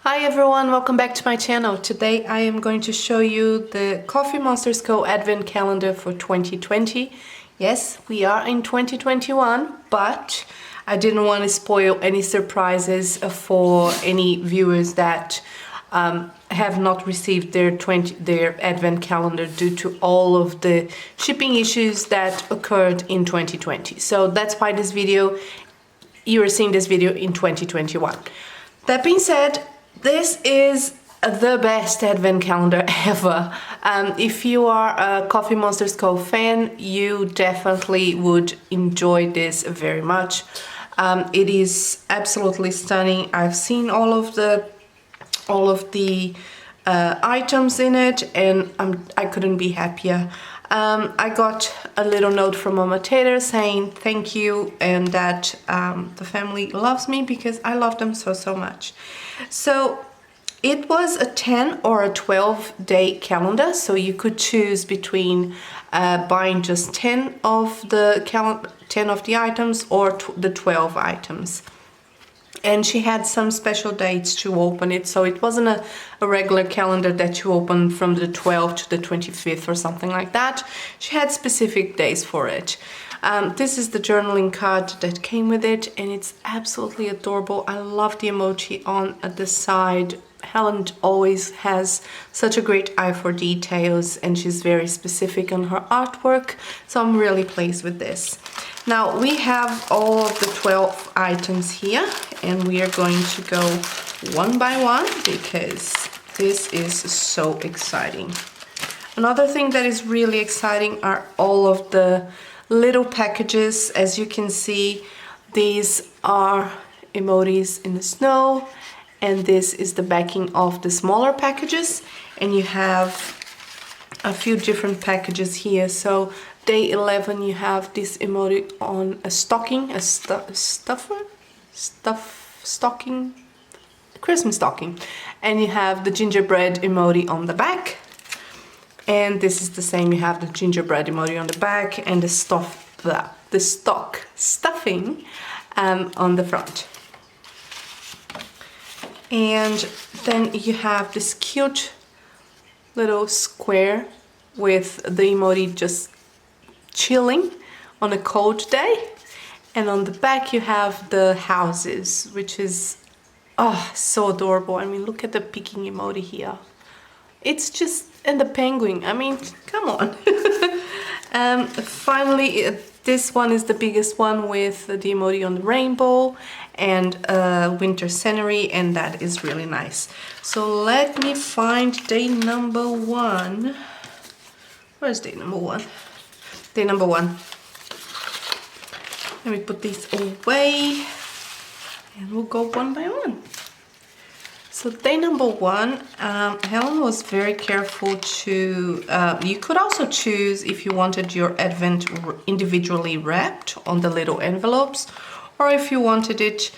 Hi everyone, welcome back to my channel. Today I am going to show you the Coffee Monsterz Co Advent Calendar for 2020. Yes, we are in 2021, but I didn't want to spoil any surprises for any viewers that have not received their Advent calendar due to all of the shipping issues that occurred in 2020. So that's why you are seeing this video in 2021. That being said, this is the best Advent calendar ever. If you are a Coffee Monsterz Co fan, you definitely would enjoy this very much. It is absolutely stunning. I've seen all of the items in it, and I couldn't be happier. I got a little note from Mama Tater saying thank you and that the family loves me because I love them so much. So it was a 10 or a 12-day calendar, so you could choose between buying just 10 of the items or the 12 items. And she had some special dates to open it, so it wasn't a regular calendar that you open from the 12th to the 25th or something like that. She had specific days for it. This is the journaling card that came with it, and it's absolutely adorable. I love the emoji on the side. Helen always has such a great eye for details, and she's very specific on her artwork, so I'm really pleased with this. Now we have all of the 12 items here, and we are going to go one by one because this is so exciting. Another thing that is really exciting are all of the little packages. As you can see, these are emojis in the snow, and this is the backing of the smaller packages, and you have a few different packages here. So day 11 you have this emoji on a stocking, a stocking, Christmas stocking, and you have the gingerbread emoji on the back, and this is the same. You have the gingerbread emoji on the back and the stuffing on the front. And then you have this cute little square with the emoji just chilling on a cold day, and on the back you have the houses, which is so adorable. I mean, look at the peeking emoji here. It's just, and the penguin, I mean, come on. Finally, this one is the biggest one with the emoji on the rainbow and winter scenery, and that is really nice. So let me find day number one. Where's day number one? Day number one. Let me put these away and we'll go one by one. So day number one, Helen was very careful to, you could also choose if you wanted your Advent individually wrapped on the little envelopes, or if you wanted it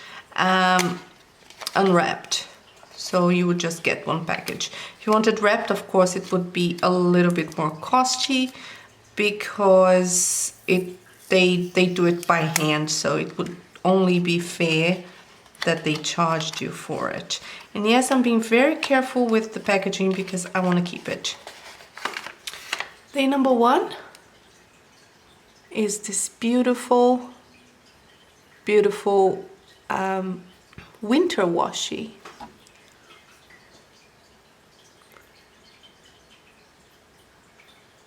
unwrapped. So you would just get one package. If you wanted wrapped, of course, it would be a little bit more costly because they do it by hand, so it would only be fair that they charged you for it. And yes, I'm being very careful with the packaging because I want to keep it. Day number one is this beautiful winter washi.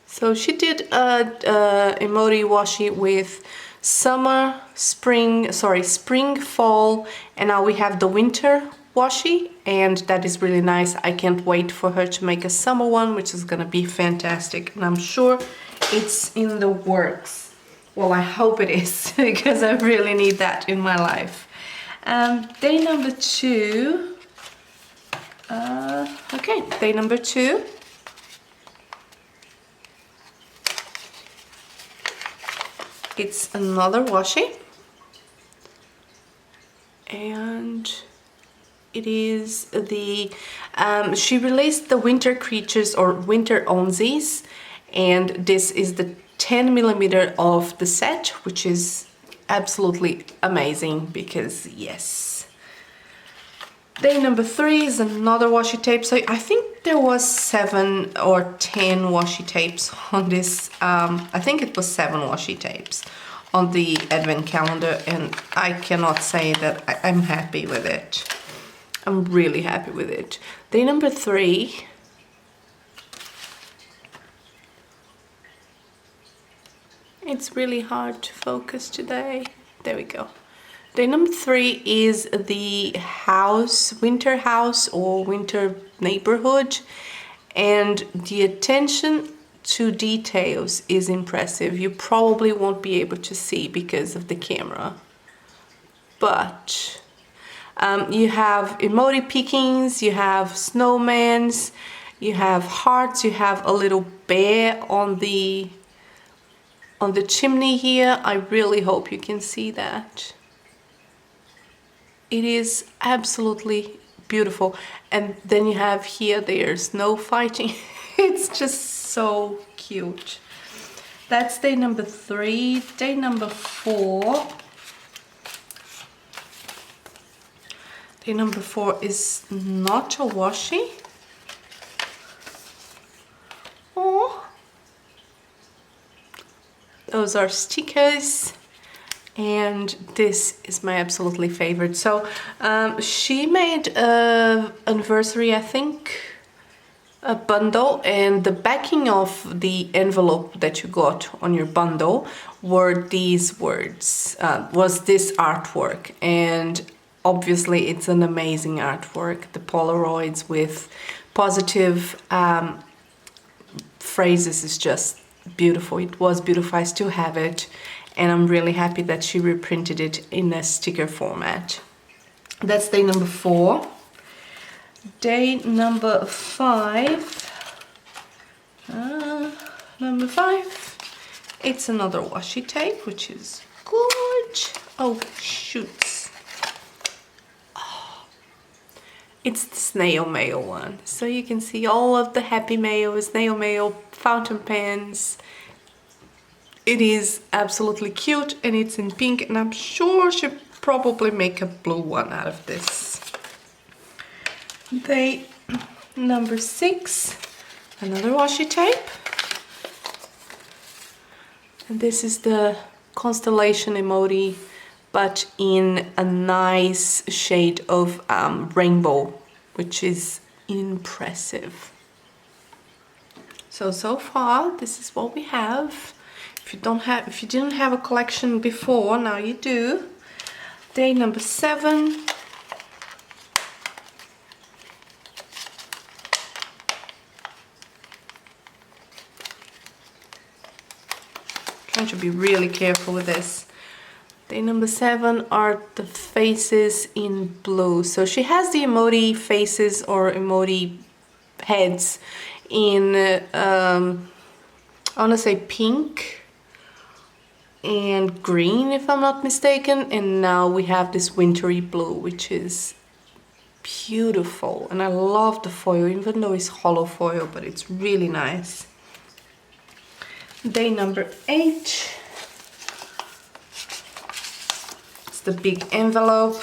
So she did a emoji washi with summer, spring, fall, and now we have the winter washi, and that is really nice. I can't wait for her to make a summer one, which is gonna be fantastic, and I'm sure it's in the works. Well, I hope it is because I really need that in my life. Day number two. Okay, day number two. It's another washi, and it is the, she released the winter creatures or winter onesies, and this is the 10mm of the set, which is absolutely amazing because yes, Day number 3 is another washi tape. So I think there was 7 or 10 washi tapes on this. I think it was 7 washi tapes on the advent calendar, and I cannot say that I'm happy with it. I'm really happy with it. Day number 3. It's really hard to focus today. There we go. Day number 3 is the house, winter house or winter neighborhood, and the attention to details is impressive. You probably won't be able to see because of the camera, but you have emoji pickings, you have snowmans, you have hearts, you have a little bear on the chimney here. I really hope you can see that. It is absolutely beautiful. And then you have here, there's no fighting. It's just so cute. That's day number 3. Day number 4. Day number 4 is not a washi. Oh, those are stickers. And this is my absolutely favorite. So she made an anniversary, I think, a bundle, and the backing of the envelope that you got on your bundle were these words, was this artwork. And obviously it's an amazing artwork. The Polaroids with positive phrases is just beautiful. It was beautiful. I still have it. And I'm really happy that she reprinted it in a sticker format. That's day number 4. Day number 5. Number 5. It's another washi tape, which is good. Oh, shoots. Oh, it's the snail mail one. So you can see all of the happy mail, snail mail, fountain pens. It is absolutely cute, and it's in pink, and I'm sure she'll probably make a blue one out of this. Day number 6, another washi tape. And this is the constellation emoji, but in a nice shade of rainbow, which is impressive. So far, this is what we have. If you didn't have a collection before, now you do. Day number 7. Trying to be really careful with this. Day number 7 are the faces in blue. So she has the emoji faces or emoji heads in, I want to say pink and green, if I'm not mistaken, and now we have this wintry blue, which is beautiful. And I love the foil, even though it's hollow foil, but it's really nice. Day number 8, it's the big envelope,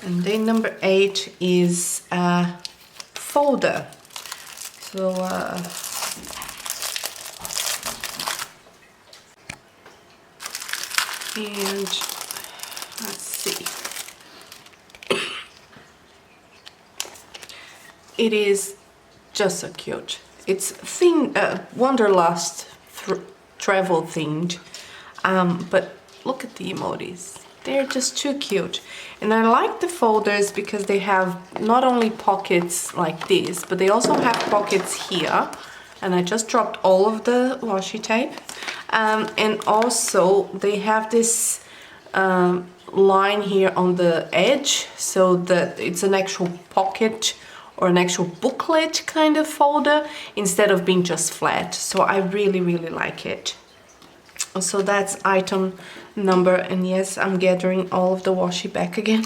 and day number 8 is a folder. So and let's see, it is just so cute. It's Wanderlust travel themed, but look at the emojis. They're just too cute. And I like the folders because they have not only pockets like this, but they also have pockets here. And I just dropped all of the washi tape. And also they have this line here on the edge, so that it's an actual pocket or an actual booklet kind of folder instead of being just flat. So I really, really like it. So that's item number, and yes, I'm gathering all of the washi back again.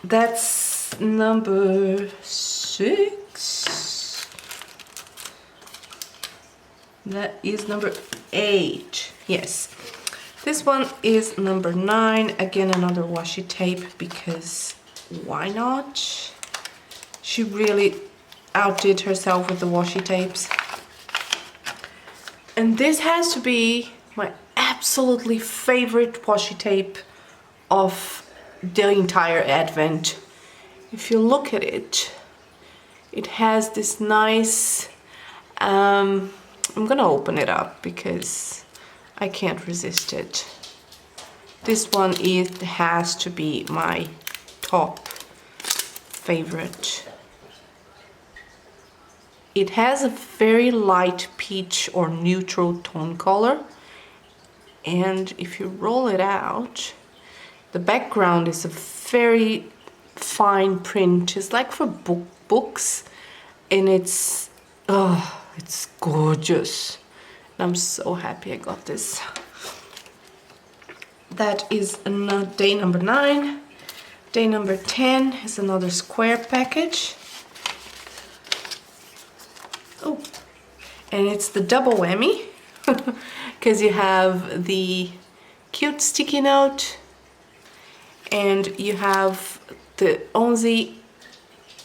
That's number 6. That is number 8. Yes. This one is number 9. Again, another washi tape, because why not? She really outdid herself with the washi tapes. And this has to be my absolutely favorite washi tape of the entire Advent. If you look at it, it has this nice, I'm gonna open it up because I can't resist it. This one has to be my top favorite. It has a very light peach or neutral tone color, and if you roll it out, the background is a very fine print. It's like for books, and it's gorgeous. And I'm so happy I got this. That is another day number 9. Day number 10 is another square package. Oh, and it's the double whammy, because you have the cute sticky note and you have the onzi,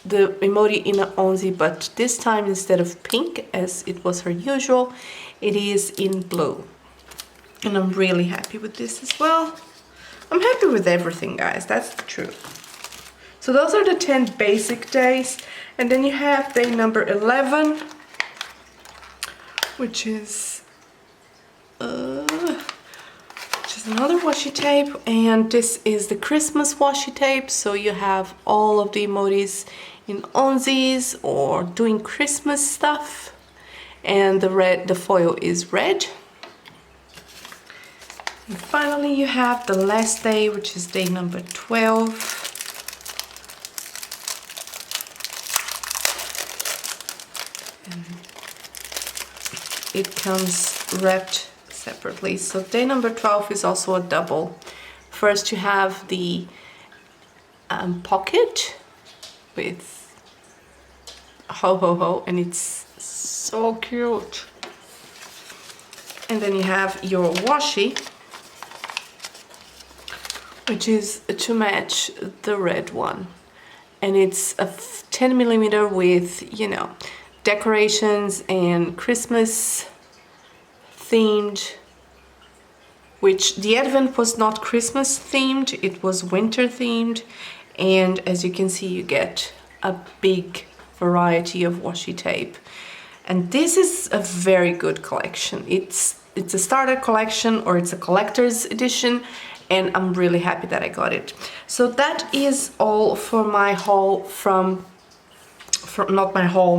the emoji in an onzi, but this time instead of pink as it was her usual, it is in blue. And I'm really happy with this as well. I'm happy with everything, guys, that's the truth. So those are the 10 basic days, and then you have day number 11, which is another washi tape, and this is the Christmas washi tape. So you have all of the emojis in onzies or doing Christmas stuff, and the foil is red. And finally you have the last day, which is day number 12. And it comes wrapped separately. So day number 12 is also a double. First you have the pocket with ho ho ho, and it's so cute. And then you have your washi, which is to match the red one, and it's a 10 millimeter with, you know, decorations and Christmas themed, which the Advent was not Christmas themed, it was winter themed. And as you can see, you get a big variety of washi tape, and this is a very good collection. It's a starter collection, or it's a collector's edition, and I'm really happy that I got it. So that is all for my haul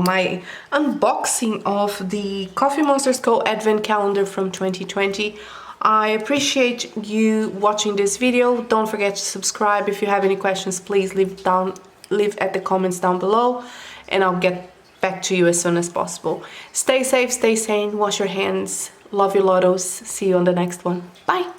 my unboxing of the Coffee Monsterz Co. Advent Calendar from 2020. I appreciate you watching this video. Don't forget to subscribe. If you have any questions, please leave at the comments down below, and I'll get back to you as soon as possible. Stay safe, stay sane, wash your hands. Love you, lottles. See you on the next one. Bye!